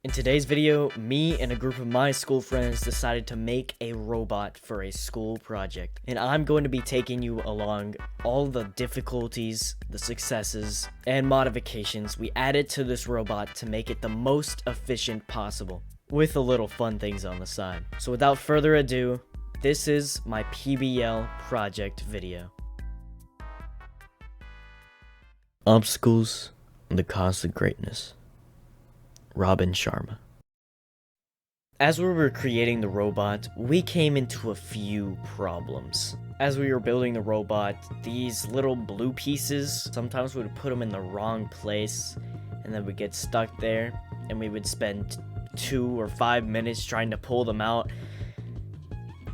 In today's video, me and a group of my school friends decided to make a robot for a school project. And I'm going to be taking you along all the difficulties, the successes, and modifications we added to this robot to make it the most efficient possible, with a little fun things on the side. So without further ado, this is my PBL project video. Obstacles and the Cost of Greatness. Robin Sharma. As we were creating the robot, we came into a few problems. As we were building the robot, these little blue pieces, sometimes we would put them in the wrong place, and then we'd get stuck there, and we would spend 2 or 5 minutes trying to pull them out.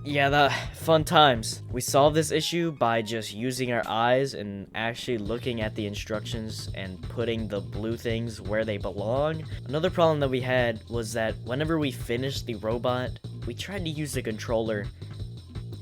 Yeah, the fun times. We solved this issue by just using our eyes and actually looking at the instructions and putting the blue things where they belong. Another problem that we had was that whenever we finished the robot, we tried to use the controller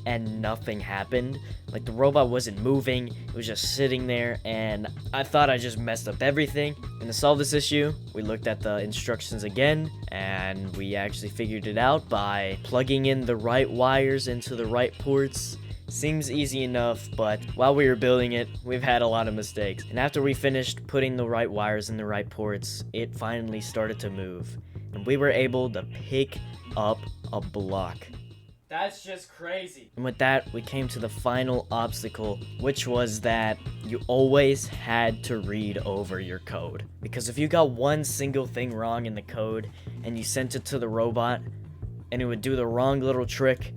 and nothing happened. Like, the robot wasn't moving, it was just sitting there, and I thought I just messed up everything. And to solve this issue, we looked at the instructions again, and we actually figured it out by plugging in the right wires into the right ports. Seems easy enough, but while we were building it, we've had a lot of mistakes. And after we finished putting the right wires in the right ports, it finally started to move, and we were able to pick up a block. That's just crazy. And with that, we came to the final obstacle, which was that you always had to read over your code. Because if you got one single thing wrong in the code and you sent it to the robot and it would do the wrong little trick,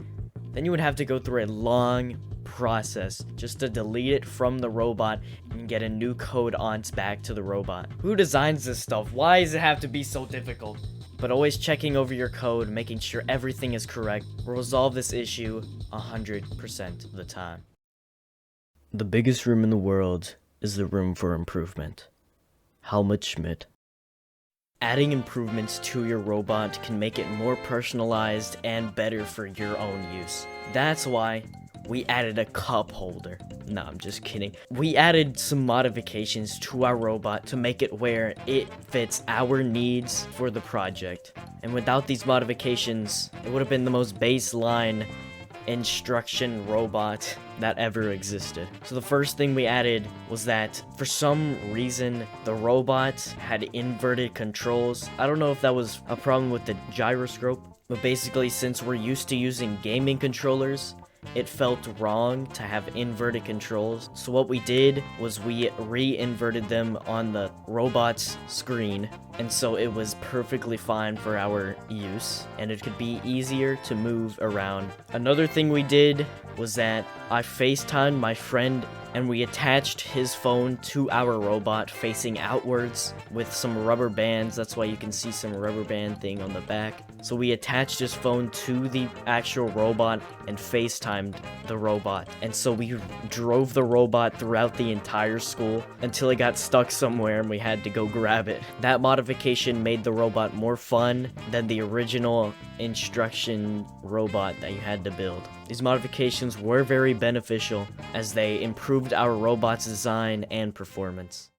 then you would have to go through a long process just to delete it from the robot and get a new code back to the robot. Who designs this stuff? Why does it have to be so difficult? But always checking over your code, making sure everything is correct, will resolve this issue 100% of the time. The biggest room in the world is the room for improvement. Helmut Schmidt. Adding improvements to your robot can make it more personalized and better for your own use. That's why we added a cup holder. No, I'm just kidding. We added some modifications to our robot to make it where it fits our needs for the project. And without these modifications, it would have been the most baseline instruction robot that ever existed. So the first thing we added was that for some reason the robot had inverted controls. I don't know if that was a problem with the gyroscope, but basically, since we're used to using gaming controllers, it felt wrong to have inverted controls. So what we did was we re-inverted them on the robot's screen, and so it was perfectly fine for our use, and it could be easier to move around. Another thing we did was that I FaceTimed my friend and we attached his phone to our robot facing outwards with some rubber bands. That's why you can see some rubber band thing on the back. So we attached his phone to the actual robot and FaceTimed the robot. And so we drove the robot throughout the entire school until it got stuck somewhere and we had to go grab it. That modification made the robot more fun than the original instruction robot that you had to build. These modifications were very beneficial as they improved our robot's design and performance.